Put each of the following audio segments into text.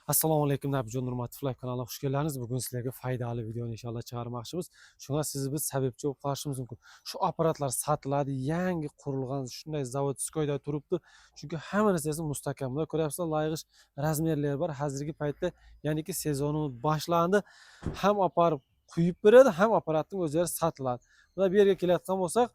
Assalomu alaykum Nabijon Nurmatov live kanaliga xush keldingiz. Bugun sizlarga foydali videoni inshaalloh chiqarmoqchimiz. Shunga siz biz sababchi bo'lib qolishimiz mumkin. Shu apparatlar sotiladi, yangi qurilgan shunday zavodskoyda turibdi. Chunki hamma narsasi mustahkamlar ko'ryapsizlar, layg'ish razmerlari bor. Hozirgi paytda ya'niki sezoni boshlandi. Ham aparib quyib beradi, ham apparatning o'zlari sotiladi. Mana bu yerga kelayotgan bo'lsak,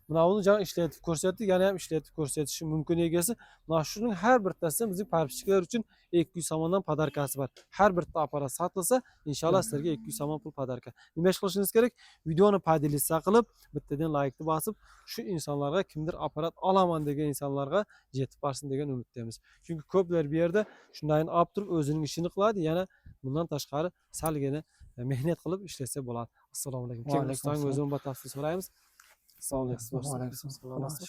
mana uni jan ishlatib ko'rsatdik, yana ham ishlatib ko'rsatishi mumkin egasi. Mana shuning har bittasi bizning parpichkalar uchun 200 somondan podarkasi bor. Har bitta apparat sotilsa, inshaalloh sizlarga 200 somon pul podarka. Nima ish qilishingiz kerak? Videoni podelitsiya qilib, bittadan laykni bosib, shu insonlarga kimdir apparat olaman degan insonlarga yetib borsin degan umiddamiz. Chunki ko'plar bu yerda shunday olib turib o'zining ishini qiladi, yana bundan tashqari salgina mehnat qilib ishlasa bo'ladi. Assalomu alaykum. Keyin o'zim batafsil so'raymiz. Assalomu alaykum.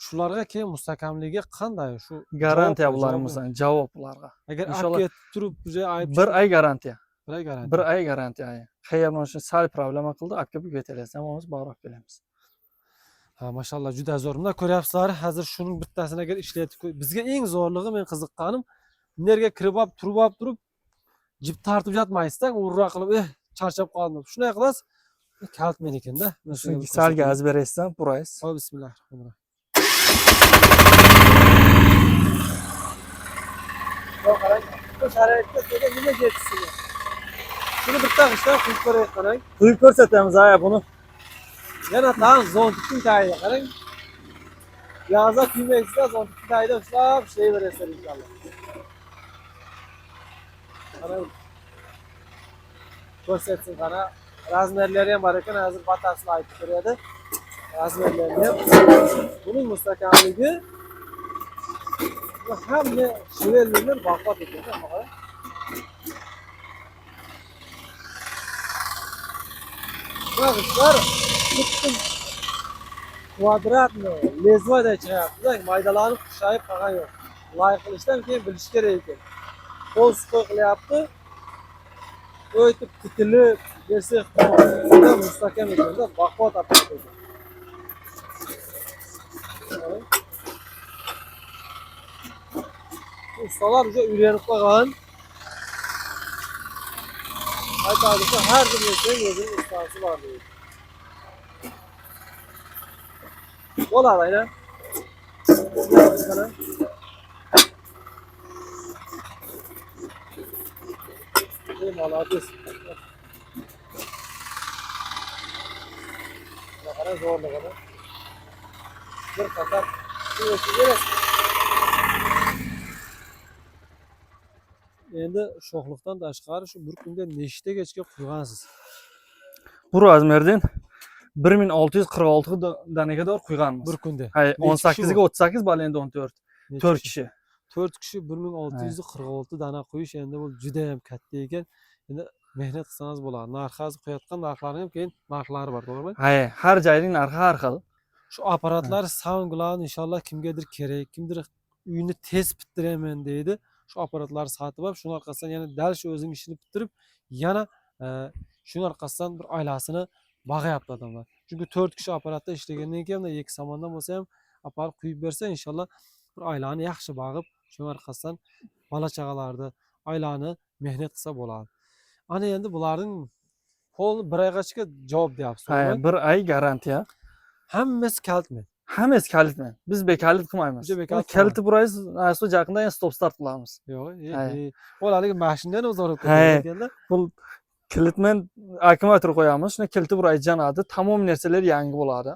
Shularga keyin mustahkamligi qanday? Shu garantiya bularimiz, javoblarga. Agar inshaalloh olib turib ayb bir ay garantiya. bir ay garantiya. Bir ay garantiya. Qayerdan shu sal problema qildi, olib kelib yetelasiz, hammamiz bog'roq kelamiz. Ha, mashallah juda zo'r. Bunda ko'ryapsizlar, hozir shuning bittasini agar ishlatib bizga eng zo'rligi, men qiziqqanim, nerga kirib olib, turib jip tartib yotmaysizdan, urra qilib, charchab qoldim. Shunday qilasiz. Kalt menikenda. Sal gaz berasizdan, buraysiz. Hoy, bismillahirrohmanirrohim. Bu sharoitda sizga nima yetsin? Shuni bitta qishdan quyib ko'rayotgan. Quyib ko'rsatamiz buni. Yana tan zontikning tagiga qarang. Yozda kuymaysizlar, zontikning tagida ushlab ishlayverasizlar inshaalloh. Qarang. Ko'rsatsin qara. Razmerlari ham bor ekan, hozir batafsil aytib beradi. Razmerlari ham. Buning mustahkamligi hamma shivellilar vaqot ekan, qarang. Bag'ishlar butun kvadratni lezvoday chiqyapti, maydalanib qushayib qolgan yo'q. Loyiha qilishdan keyin bilish kerak ekan. Qo'l suqoy qilyapti. O'ytib titilib bersa juda mustahkam ekanda, baquvvat apparat ekan. Ustalar juda o'rganib qolgan. Aytadiki, har bir narsaning o'zining ustasi bor deydi. Bo'ladi, aynan. Молодец. Qarang zo'rligini. Bir qator endi sho'xlikdan tashqari shu bir kunda nechtagacha quygansiz? Bu razmerdan 1646 danaga kadar quyganmiz. Bir kunda. Hay, 18 ga 38 bal endi 14. 4 kishi. 4 kishi 1646 dana quyish endi bu juda ham katta ekan. Endi mehnat qilsangiz bo'ladi. Narxi hozir qo'yayotgan narxlarning ham keyin narxlari bor, to'g'rimi? Hay, har joyning narxi har xil. Shu apparatlar soundlar inshaalloh kimgadir kerak, kimdir uyini tez bitiraman deydi. Shu apparatlarni sotib olib, shuning orqasidan yana dal shu o'zining ishini bitirib, yana shuning orqasidan bir oilasini bag'ayapti odamlar. Chunki 4 kishi apparatda ishlagandan keyin 2 somondan bo'lsa ham apparat quyib bersa, inshaalloh bir oilani yaxshi bag'ib, shuning orqasidan bola chaqalarni, oilani mehnat qilsa bo'ladi. Ana endi bularning qo'lni bir oygacha javob deyapsiz. Hay, bir ay garantiya. Hammasi kalitmi? Hammasi kalitman. Biz bekalit qilmaymiz. Kaliti buraysiz, aslo yaqinda stop start qilamiz. Yo'q, bo'lalik mashinani o'zaro qo'yganlar. Bu kilitmen akkumulyator qo'yamiz. Shuni kiliti burayga janadi. Tamom narsalar yangi bo'ladi.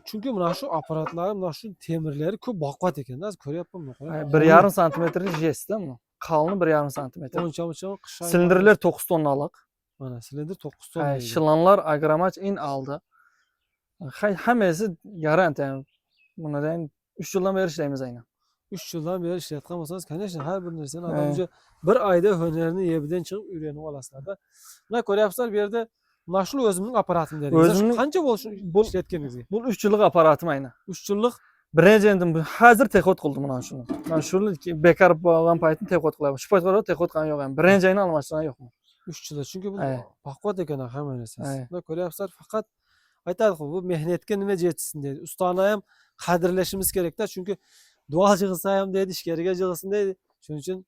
Chunki mana shu apparatlar, mana shu temirlari ko'p baquvvat ekan-da, ko'ryapmanmi? 1,5 santimetrli jestda bu. Qalini 1,5 santimetr. O'lcham qishay. Silindrlar 9 tonnalik. Mana silindr 9 tonna. Shilonlar agramach in aldi. Hammasi garantiya. Bundan 3 yildan beri ishlaymiz aynan. 3 yildan beri ishlayotgan bo'lsangiz, конечно, har bir narsani odam bir oyda hunarini yebdan chiqib o'rganib olasizlar-da. Mana ko'ryapsizlar, bu yerda mana shu o'zimning apparatim dedingiz. Qancha bo'lishi ishlatganingizga? Bu 3 yillik apparatim aynan. 3 yillik. Birinchi endi hozir texot qildim mana shuni. Men shuni bekor bo'lgan paytda texot qilaman. Shu paytda texot qilgan yo'q ham. Birinchi ayni almashtirgan yo'qman. 3 yil. Chunki bu baquvvat ekan hamma narsasi. Mana ko'ryapsizlar, faqat aytadi-ku, bu mehnatga nima yetsin deydi. Ustani ham qadrlashimiz kerak-da, chunki duo yig'ilsa ham deydi, ishkariga yig'ilsin deydi. Shuning uchun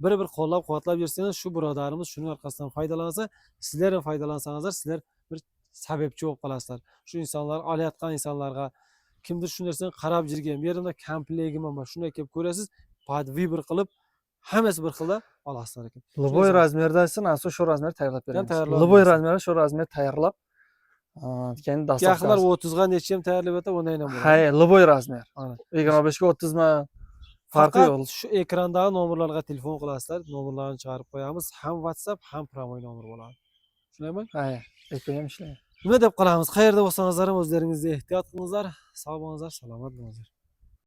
bir qo'llab-quvvatlab bersangiz, shu birodarimiz shuning orqasidan foydalansa, sizlar ham foydalansanizlar, sizlar bir sababchi bo'lib qolasizlar. Shu insonlar olayotgan insonlarga kimdir shu narsani qarab jirgan, bu yerimda kampiligim bor, shunday kelib ko'rasiz, vibr qilib hammasi bir xilda olasizlar ekan. Любой razmerdasin, asl shu razmer tayyorlab beramiz. tayyorlab Любой berasiz. razmerda shu razmer tayyorlab, keyin Yaxlar dastavkasi. 30 ga necha ham tayyorlab o'tib, undan ham bo'ladi. Hay, любой razmer. Ana. 25 ga 30 mi? Farqi Faqat yo'q. shu ekrandagi nomerlarga telefon qilasizlar, nomerlarni chiqarib qo'yamiz. Ham WhatsApp, ham promoy nomer bo'ladi. Tushunaymi? Hay, ekran ham ishlaydi. Nima deb qolamiz? Qayerda bo'lsangizlar ham o'zlaringizga ehtiyot qilingizlar. Sog' bo'lingizlar, salomat bo'lingizlar.